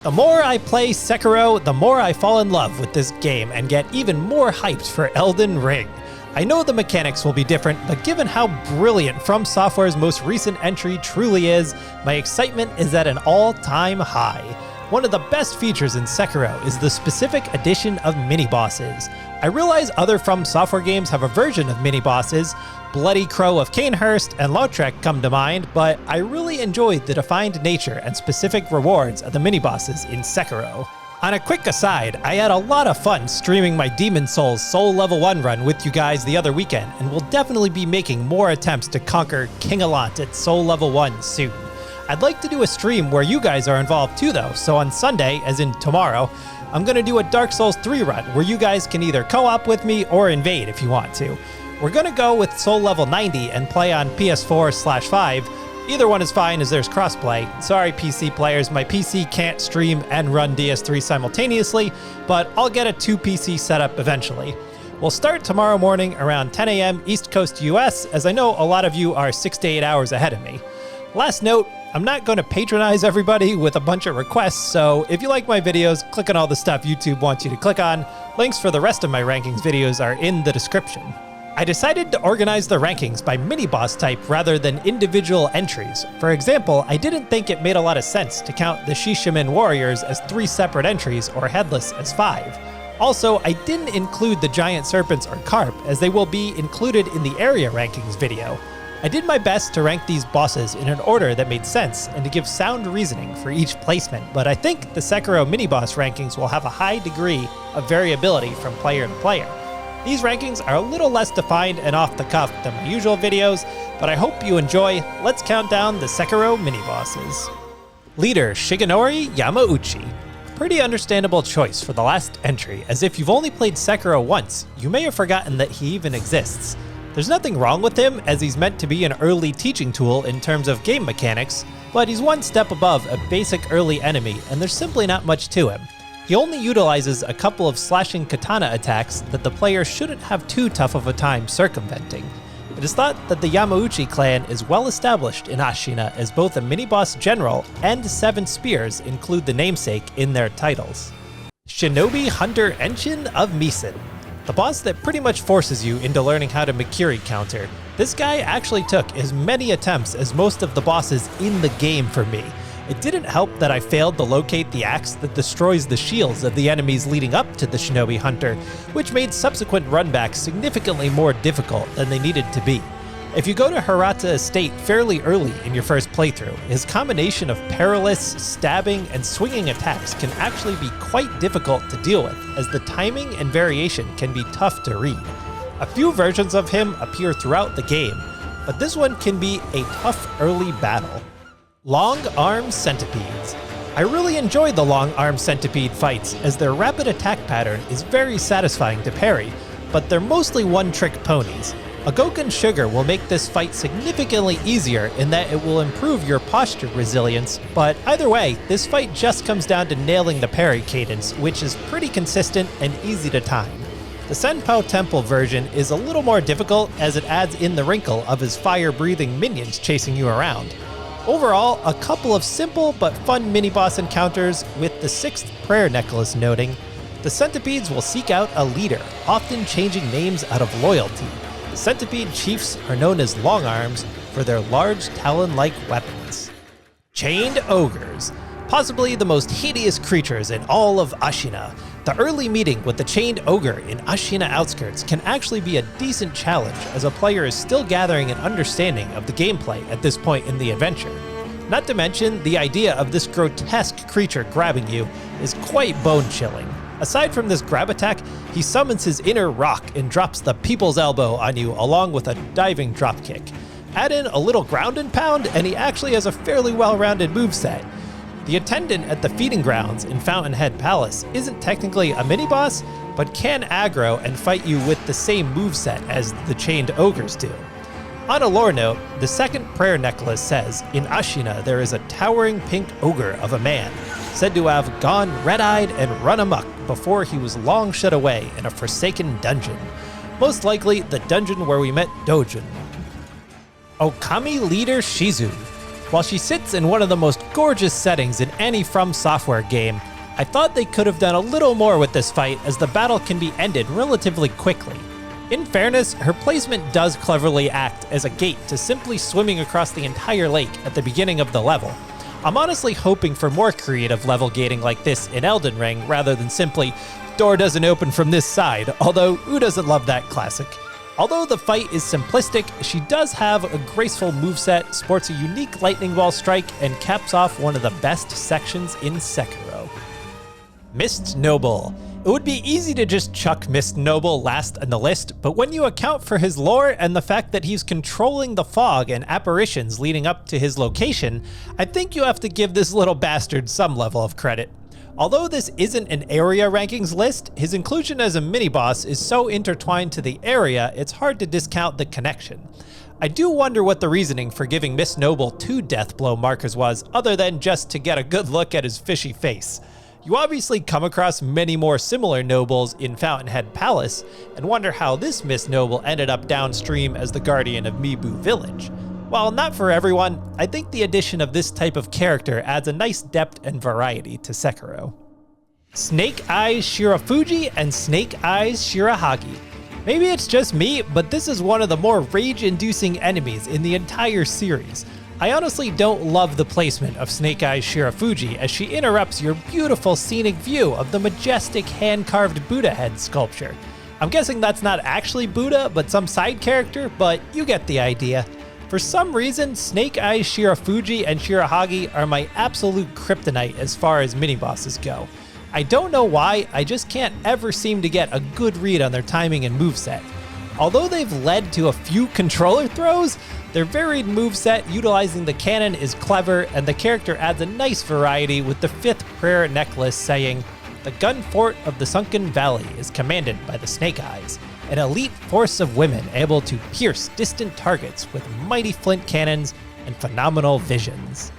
The more I play Sekiro, the more I fall in love with this game and get even more hyped for Elden Ring. I know the mechanics will be different, but given how brilliant FromSoftware's most recent entry truly is, my excitement is at an all-time high. One of the best features in Sekiro is the specific addition of mini-bosses. I realize other FromSoftware games have a version of mini-bosses. Bloody Crow of Canehurst and Lautrec come to mind, but I really enjoyed the defined nature and specific rewards of the mini-bosses in Sekiro. On a quick aside, I had a lot of fun streaming my Demon Souls Soul Level 1 run with you guys the other weekend, and will definitely be making more attempts to conquer King Allant at Soul Level 1 soon. I'd like to do a stream where you guys are involved too though, so on Sunday, as in tomorrow, I'm gonna do a Dark Souls 3 run where you guys can either co-op with me or invade if you want to. We're gonna go with Soul Level 90 and play on PS4/5. Either one is fine as there's crossplay. Sorry PC players, my PC can't stream and run DS3 simultaneously, but I'll get a 2 PC setup eventually. We'll start tomorrow morning around 10 a.m. East Coast US, as I know a lot of you are 6 to 8 hours ahead of me. Last note, I'm not going to patronize everybody with a bunch of requests, so if you like my videos, click on all the stuff YouTube wants you to click on. Links for the rest of my rankings videos are in the description. I decided to organize the rankings by mini-boss type rather than individual entries. For example, I didn't think it made a lot of sense to count the Shishman Warriors as 3 separate entries or Headless as 5. Also, I didn't include the giant serpents or carp, as they will be included in the area rankings video. I did my best to rank these bosses in an order that made sense and to give sound reasoning for each placement, but I think the Sekiro mini-boss rankings will have a high degree of variability from player to player. These rankings are a little less defined and off the cuff than my usual videos, but I hope you enjoy. Let's count down the Sekiro mini-bosses. Leader Shigenori Yamauchi. Pretty understandable choice for the last entry, as if you've only played Sekiro once, you may have forgotten that he even exists. There's nothing wrong with him, as he's meant to be an early teaching tool in terms of game mechanics, but he's one step above a basic early enemy, and there's simply not much to him. He only utilizes a couple of slashing katana attacks that the player shouldn't have too tough of a time circumventing. It is thought that the Yamauchi clan is well established in Ashina, as both a mini-boss general and 7 spears include the namesake in their titles. Shinobi Hunter Enshin of Misen. The boss that pretty much forces you into learning how to Mikiri counter. This guy actually took as many attempts as most of the bosses in the game for me. It didn't help that I failed to locate the axe that destroys the shields of the enemies leading up to the Shinobi Hunter, which made subsequent runbacks significantly more difficult than they needed to be. If you go to Hirata Estate fairly early in your first playthrough, his combination of perilous, stabbing, and swinging attacks can actually be quite difficult to deal with, as the timing and variation can be tough to read. A few versions of him appear throughout the game, but this one can be a tough early battle. Longarm Centipedes. I really enjoyed the Longarm Centipede fights, as their rapid attack pattern is very satisfying to parry, but they're mostly one-trick ponies. A Goken Sugar will make this fight significantly easier in that it will improve your posture resilience, but either way, this fight just comes down to nailing the parry cadence, which is pretty consistent and easy to time. The Senpou Temple version is a little more difficult, as it adds in the wrinkle of his fire-breathing minions chasing you around. Overall, a couple of simple but fun mini-boss encounters, with the 6th prayer necklace noting, the centipedes will seek out a leader, often changing names out of loyalty. The centipede chiefs are known as Longarms for their large talon-like weapons. Chained Ogres. Possibly the most hideous creatures in all of Ashina. The early meeting with the Chained Ogre in Ashina Outskirts can actually be a decent challenge, as a player is still gathering an understanding of the gameplay at this point in the adventure. Not to mention, the idea of this grotesque creature grabbing you is quite bone-chilling. Aside from this grab attack, he summons his inner rock and drops the People's Elbow on you along with a diving dropkick. Add in a little ground and pound, and he actually has a fairly well-rounded moveset. The attendant at the feeding grounds in Fountainhead Palace isn't technically a mini-boss, but can aggro and fight you with the same moveset as the Chained Ogres do. On a lore note, the 2nd prayer necklace says, in Ashina there is a towering pink ogre of a man, said to have gone red-eyed and run amok before he was long shut away in a forsaken dungeon. Most likely the dungeon where we met Dojin. Okami Leader Shizu. While she sits in one of the most gorgeous settings in any FromSoftware game, I thought they could have done a little more with this fight, as the battle can be ended relatively quickly. In fairness, her placement does cleverly act as a gate to simply swimming across the entire lake at the beginning of the level. I'm honestly hoping for more creative level gating like this in Elden Ring, rather than simply, door doesn't open from this side, although who doesn't love that classic? Although the fight is simplistic, she does have a graceful moveset, sports a unique lightning ball strike, and caps off one of the best sections in Sekiro. Mist Noble. It would be easy to just chuck Mist Noble last on the list, but when you account for his lore and the fact that he's controlling the fog and apparitions leading up to his location, I think you have to give this little bastard some level of credit. Although this isn't an area rankings list, his inclusion as a mini-boss is so intertwined to the area, it's hard to discount the connection. I do wonder what the reasoning for giving Mist Noble 2 death blow markers was, other than just to get a good look at his fishy face. You obviously come across many more similar nobles in Fountainhead Palace, and wonder how this Mist Noble ended up downstream as the guardian of Mibu Village. While not for everyone, I think the addition of this type of character adds a nice depth and variety to Sekiro. Snake Eyes Shirafuji and Snake Eyes Shirahagi. Maybe it's just me, but this is one of the more rage-inducing enemies in the entire series. I honestly don't love the placement of Snake Eyes Shirafuji, as she interrupts your beautiful scenic view of the majestic hand-carved Buddha head sculpture. I'm guessing that's not actually Buddha, but some side character, but you get the idea. For some reason, Snake Eyes Shirafuji and Shirahagi are my absolute kryptonite as far as mini-bosses go. I don't know why, I just can't ever seem to get a good read on their timing and moveset. Although they've led to a few controller throws, their varied moveset utilizing the cannon is clever, and the character adds a nice variety with the 5th prayer necklace saying, "The gun fort of the sunken valley is commanded by the Snake Eyes, an elite force of women able to pierce distant targets with mighty flint cannons and phenomenal visions."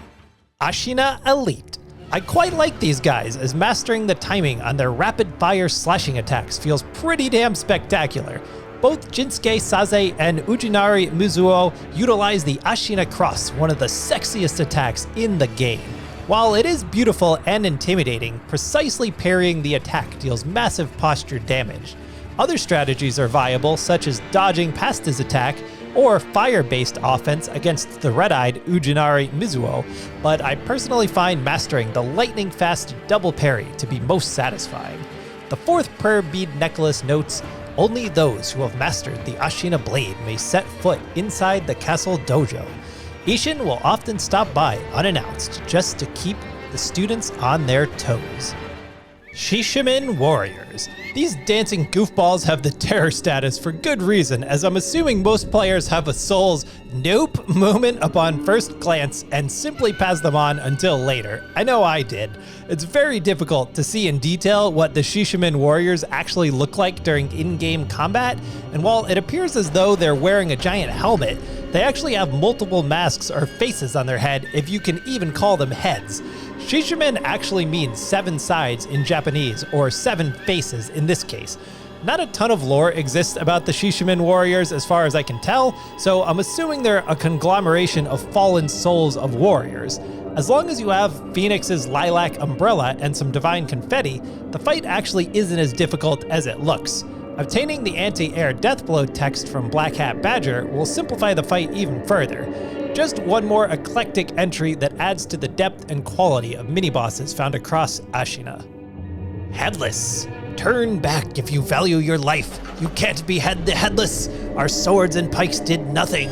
Ashina Elite. I quite like these guys, as mastering the timing on their rapid-fire slashing attacks feels pretty damn spectacular. Both Jinsuke Saze and Ujinari Mizuo utilize the Ashina Cross, one of the sexiest attacks in the game. While it is beautiful and intimidating, precisely parrying the attack deals massive posture damage. Other strategies are viable, such as dodging past his attack, or fire-based offense against the red-eyed Ujinari Mizuo, but I personally find mastering the lightning-fast double parry to be most satisfying. The 4th prayer bead necklace notes, "Only those who have mastered the Ashina blade may set foot inside the castle dojo. Ishin will often stop by unannounced just to keep the students on their toes." Shishman Warriors. These dancing goofballs have the terror status for good reason, as I'm assuming most players have a soul's nope moment upon first glance and simply pass them on until later. I know I did. It's very difficult to see in detail what the Shishman Warriors actually look like during in-game combat, and while it appears as though they're wearing a giant helmet, they actually have multiple masks or faces on their head, if you can even call them heads. Shishiman actually means 7 sides in Japanese, or 7 faces in this case. Not a ton of lore exists about the Shishman Warriors as far as I can tell, so I'm assuming they're a conglomeration of fallen souls of warriors. As long as you have Phoenix's lilac umbrella and some divine confetti, the fight actually isn't as difficult as it looks. Obtaining the anti-air deathblow text from Black Hat Badger will simplify the fight even further. Just one more eclectic entry that adds to the depth and quality of mini-bosses found across Ashina. Headless. Turn back if you value your life. You can't behead the Headless. Our swords and pikes did nothing.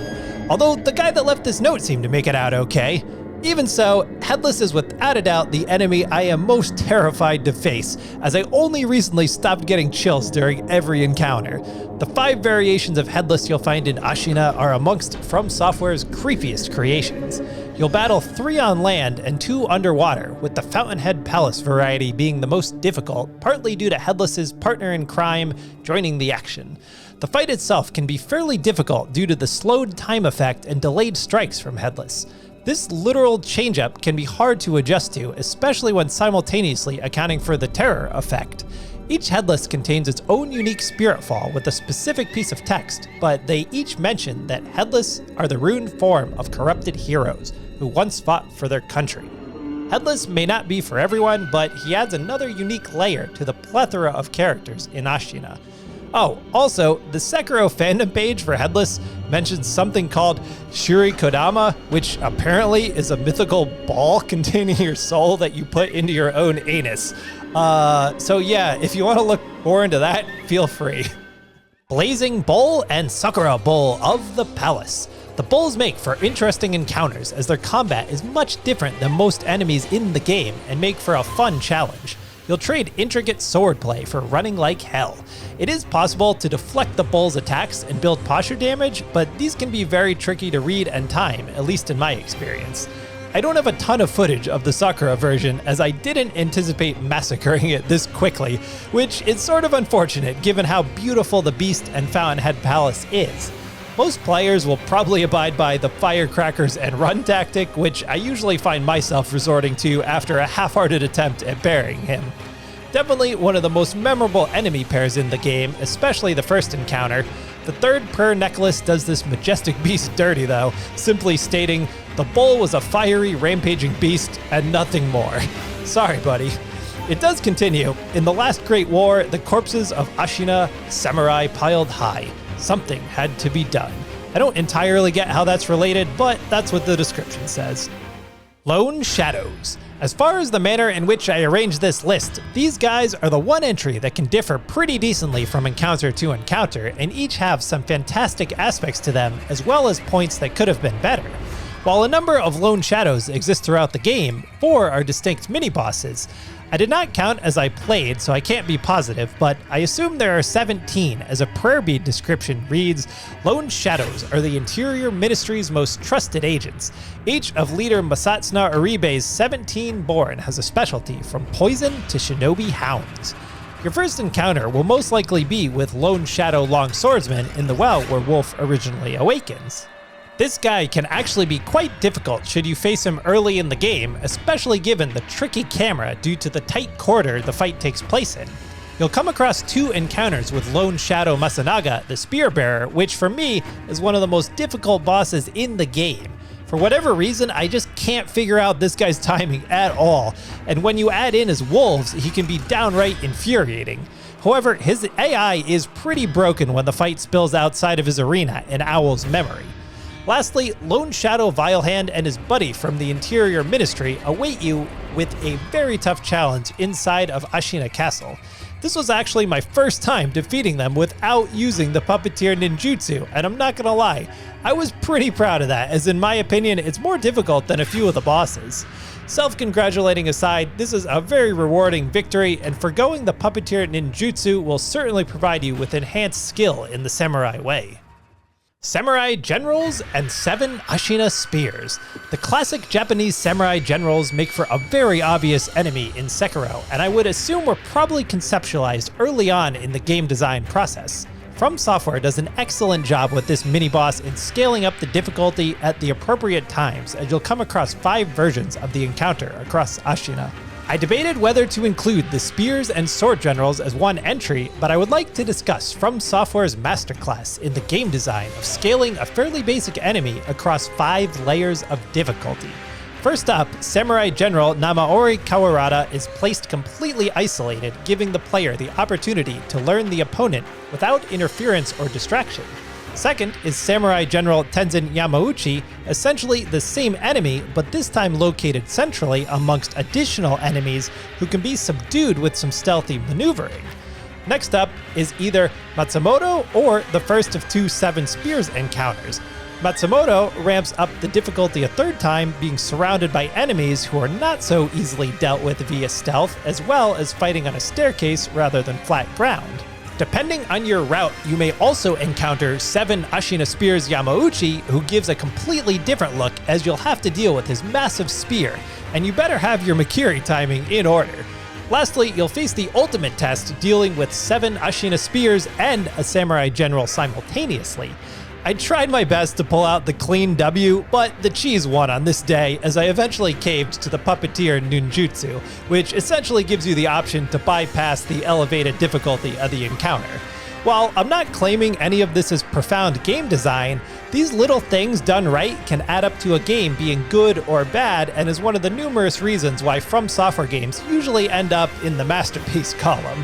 Although the guy that left this note seemed to make it out okay. Even so, Headless is without a doubt the enemy I am most terrified to face, as I only recently stopped getting chills during every encounter. The 5 variations of Headless you'll find in Ashina are amongst FromSoftware's creepiest creations. You'll battle 3 on land and 2 underwater, with the Fountainhead Palace variety being the most difficult, partly due to Headless's partner in crime joining the action. The fight itself can be fairly difficult due to the slowed time effect and delayed strikes from Headless. This literal change-up can be hard to adjust to, especially when simultaneously accounting for the terror effect. Each Headless contains its own unique spirit fall with a specific piece of text, but they each mention that Headless are the ruined form of corrupted heroes, who once fought for their country. Headless may not be for everyone, but he adds another unique layer to the plethora of characters in Ashina. Oh, also, the Sekiro fandom page for Headless mentions something called Shurikodama, which apparently is a mythical ball containing your soul that you put into your own anus. So yeah, if you want to look more into that, feel free. Blazing Bowl and Sakura Bowl of the Palace. The bowls make for interesting encounters as their combat is much different than most enemies in the game and make for a fun challenge. You'll trade intricate swordplay for running like hell. It is possible to deflect the bowl's attacks and build posture damage, but these can be very tricky to read and time, at least in my experience. I don't have a ton of footage of the Sakura version as I didn't anticipate massacring it this quickly, which is sort of unfortunate given how beautiful the Beast and Fountainhead Palace is. Most players will probably abide by the firecrackers and run tactic, which I usually find myself resorting to after a half-hearted attempt at burying him. Definitely one of the most memorable enemy pairs in the game, especially the first encounter. The third pearl necklace does this majestic beast dirty though, simply stating, "The bull was a fiery, rampaging beast and nothing more." Sorry, buddy. It does continue. In the last Great War, the corpses of Ashina samurai piled high. Something had to be done. I don't entirely get how that's related, but that's what the description says. Lone Shadows. As far as the manner in which I arranged this list, these guys are the one entry that can differ pretty decently from encounter to encounter, and each have some fantastic aspects to them, as well as points that could have been better. While a number of Lone Shadows exist throughout the game, 4 are distinct mini-bosses. I did not count as I played, so I can't be positive, but I assume there are 17, as a prayer bead description reads, "Lone Shadows are the Interior Ministry's most trusted agents. Each of leader Masatsuna Uribe's 17 born has a specialty, from poison to shinobi hounds." Your first encounter will most likely be with Lone Shadow Long Swordsman in the well where Wolf originally awakens. This guy can actually be quite difficult should you face him early in the game, especially given the tricky camera due to the tight corridor the fight takes place in. You'll come across 2 encounters with Lone Shadow Masanaga, the Spear Bearer, which for me is one of the most difficult bosses in the game. For whatever reason, I just can't figure out this guy's timing at all, and when you add in his wolves, he can be downright infuriating. However, his AI is pretty broken when the fight spills outside of his arena in Owl's memory. Lastly, Lone Shadow Vilehand and his buddy from the Interior Ministry await you with a very tough challenge inside of Ashina Castle. This was actually my first time defeating them without using the Puppeteer Ninjutsu, and I'm not gonna lie, I was pretty proud of that, as in my opinion, it's more difficult than a few of the bosses. Self-congratulating aside, this is a very rewarding victory, and forgoing the Puppeteer Ninjutsu will certainly provide you with enhanced skill in the samurai way. Samurai Generals and 7 Ashina Spears. The classic Japanese samurai generals make for a very obvious enemy in Sekiro, and I would assume were probably conceptualized early on in the game design process. FromSoftware does an excellent job with this mini-boss in scaling up the difficulty at the appropriate times, as you'll come across 5 versions of the encounter across Ashina. I debated whether to include the Spears and Sword Generals as one entry, but I would like to discuss FromSoftware's masterclass in the game design of scaling a fairly basic enemy across 5 layers of difficulty. First up, Samurai General Namaori Kawarada is placed completely isolated, giving the player the opportunity to learn the opponent without interference or distraction. Second is Samurai General Tenzin Yamauchi, essentially the same enemy, but this time located centrally amongst additional enemies who can be subdued with some stealthy maneuvering. Next up is either Matsumoto or the first of 2 7 Spears encounters. Matsumoto ramps up the difficulty a 3rd time, being surrounded by enemies who are not so easily dealt with via stealth, as well as fighting on a staircase rather than flat ground. Depending on your route, you may also encounter 7 Ashina Spears Yamauchi, who gives a completely different look, as you'll have to deal with his massive spear, and you better have your Makiri timing in order. Lastly, you'll face the ultimate test, dealing with 7 Ashina Spears and a Samurai General simultaneously. I tried my best to pull out the clean W, but the cheese won on this day as I eventually caved to the Puppeteer Ninjutsu, which essentially gives you the option to bypass the elevated difficulty of the encounter. While I'm not claiming any of this is profound game design, these little things done right can add up to a game being good or bad, and is one of the numerous reasons why FromSoftware games usually end up in the masterpiece column.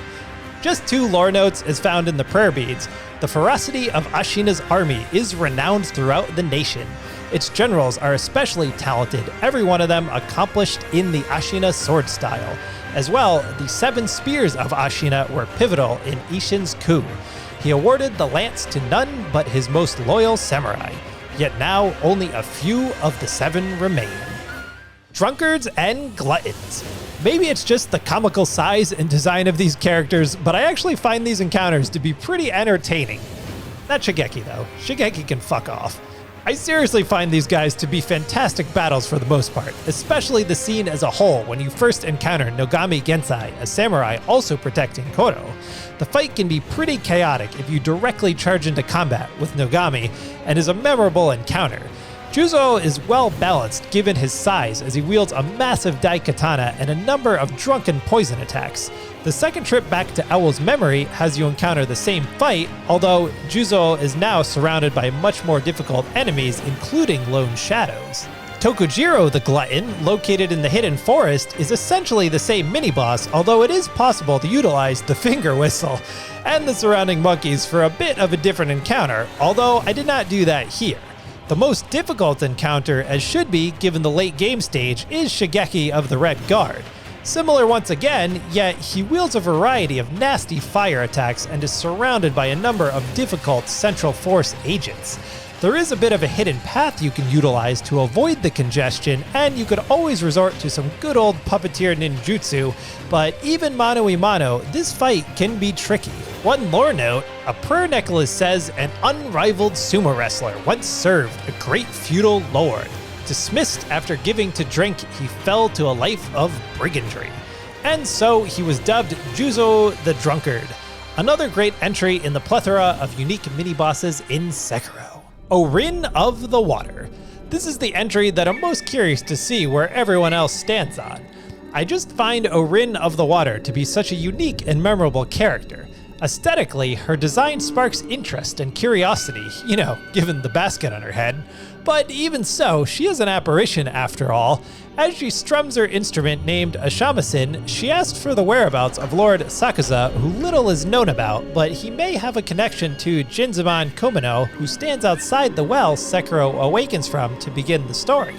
Just 2 lore notes as found in the prayer beads. The ferocity of Ashina's army is renowned throughout the nation. Its generals are especially talented, every one of them accomplished in the Ashina sword style. As well, the 7 spears of Ashina were pivotal in Isshin's coup. He awarded the lance to none but his most loyal samurai, yet now only a few of the 7 remain. Drunkards and gluttons. Maybe it's just the comical size and design of these characters, but I actually find these encounters to be pretty entertaining. Not Shigeki though. Shigeki can fuck off. I seriously find these guys to be fantastic battles for the most part, especially the scene as a whole when you first encounter Nogami Gensai, a samurai also protecting Koto. The fight can be pretty chaotic if you directly charge into combat with Nogami, and is a memorable encounter. Juzo is well balanced given his size as he wields a massive daikatana and a number of drunken poison attacks. The second trip back to Owl's memory has you encounter the same fight, although Juzo is now surrounded by much more difficult enemies, including lone shadows. Tokujiro the Glutton, located in the Hidden Forest, is essentially the same mini-boss, although it is possible to utilize the finger whistle and the surrounding monkeys for a bit of a different encounter, although I did not do that here. The most difficult encounter, as should be given the late game stage, is Shigeki of the Red Guard. Similar once again, yet he wields a variety of nasty fire attacks and is surrounded by a number of difficult Central Force agents. There is a bit of a hidden path you can utilize to avoid the congestion, and you could always resort to some good old puppeteer ninjutsu, but even mano a mano, this fight can be tricky. One lore note, a prayer necklace says an unrivaled sumo wrestler once served a great feudal lord. Dismissed after giving to drink, he fell to a life of brigandry. And so he was dubbed Juzo the Drunkard. Another great entry in the plethora of unique mini-bosses in Sekiro. Orin of the Water. This is the entry that I'm most curious to see where everyone else stands on. I just find Orin of the Water to be such a unique and memorable character. Aesthetically, her design sparks interest and curiosity, given the basket on her head. But even so, she is an apparition after all. As she strums her instrument named a shamisen, she asks for the whereabouts of Lord Sakuza, who little is known about, but he may have a connection to Jinzaman Komino, who stands outside the well Sekiro awakens from to begin the story.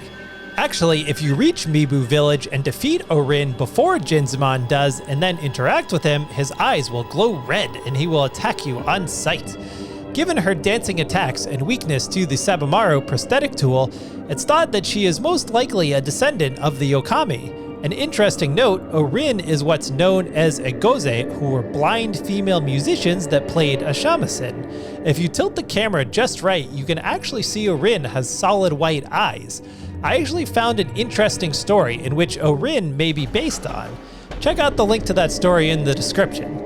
Actually, if you reach Mibu Village and defeat Orin before Jinzaman does and then interact with him, his eyes will glow red and he will attack you on sight. Given her dancing attacks and weakness to the Sabamaru prosthetic tool, it's thought that she is most likely a descendant of the Yokami. An interesting note, Orin is what's known as Egoze, who were blind female musicians that played a shamisen. If you tilt the camera just right, you can actually see Orin has solid white eyes. I actually found an interesting story in which Orin may be based on. Check out the link to that story in the description.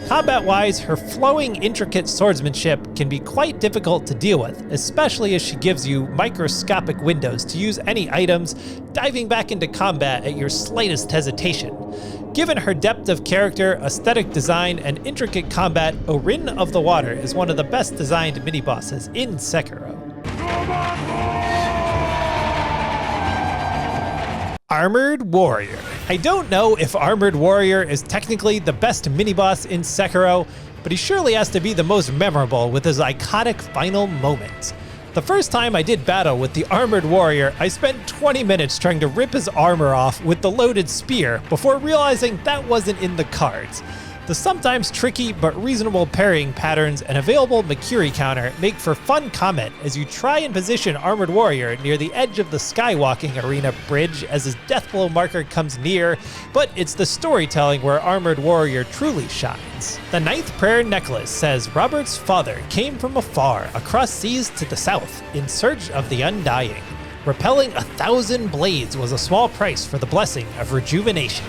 Combat-wise, her flowing, intricate swordsmanship can be quite difficult to deal with, especially as she gives you microscopic windows to use any items, diving back into combat at your slightest hesitation. Given her depth of character, aesthetic design, and intricate combat, Orin of the Water is one of the best designed mini-bosses in Sekiro. Armored Warrior. I don't know if Armored Warrior is technically the best mini-boss in Sekiro, but he surely has to be the most memorable with his iconic final moments. The first time I did battle with the Armored Warrior, I spent 20 minutes trying to rip his armor off with the loaded spear before realizing that wasn't in the cards. The sometimes tricky but reasonable parrying patterns and available Makiri counter make for fun comment as you try and position Armored Warrior near the edge of the Skywalking Arena bridge as his deathblow marker comes near, but it's the storytelling where Armored Warrior truly shines. The Ninth Prayer Necklace says Robert's father came from afar across seas to the south in search of the Undying. Repelling 1,000 blades was a small price for the blessing of rejuvenation.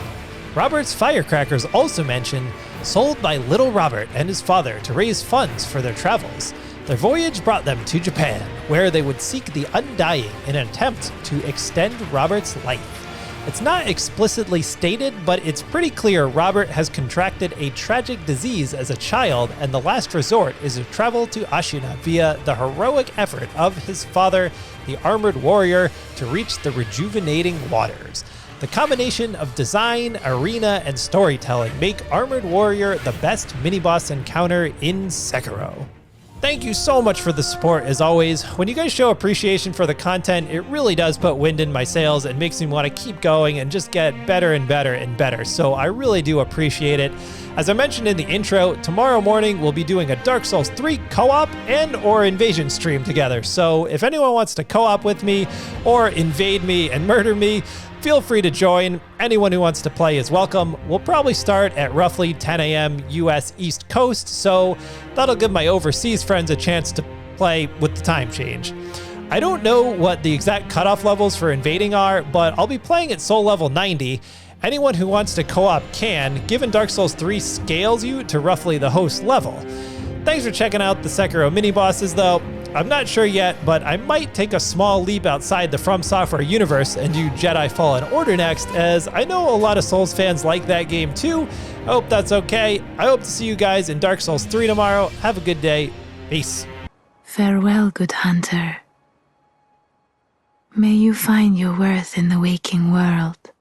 Robert's firecrackers also mention, sold by little Robert and his father to raise funds for their travels. Their voyage brought them to Japan, where they would seek the Undying in an attempt to extend Robert's life. It's not explicitly stated, but it's pretty clear Robert has contracted a tragic disease as a child, and the last resort is to travel to Ashina via the heroic effort of his father, the Armored Warrior, to reach the rejuvenating waters. The combination of design, arena, and storytelling make Armored Warrior the best mini-boss encounter in Sekiro. Thank you so much for the support as always. When you guys show appreciation for the content, it really does put wind in my sails and makes me want to keep going and just get better and better and better. So I really do appreciate it. As I mentioned in the intro, tomorrow morning we'll be doing a Dark Souls 3 co-op and or invasion stream together. So if anyone wants to co-op with me or invade me and murder me, feel free to join. Anyone who wants to play is welcome. We'll probably start at roughly 10 a.m. US East Coast, so that'll give my overseas friends a chance to play with the time change. I don't know what the exact cutoff levels for invading are, but I'll be playing at soul level 90. Anyone who wants to co-op can, given Dark Souls 3 scales you to roughly the host level. Thanks for checking out the Sekiro mini-bosses though. I'm not sure yet, but I might take a small leap outside the FromSoftware universe and do Jedi Fallen Order next, as I know a lot of Souls fans like that game too. I hope that's okay. I hope to see you guys in Dark Souls 3 tomorrow. Have a good day. Peace. Farewell, good hunter. May you find your worth in the waking world.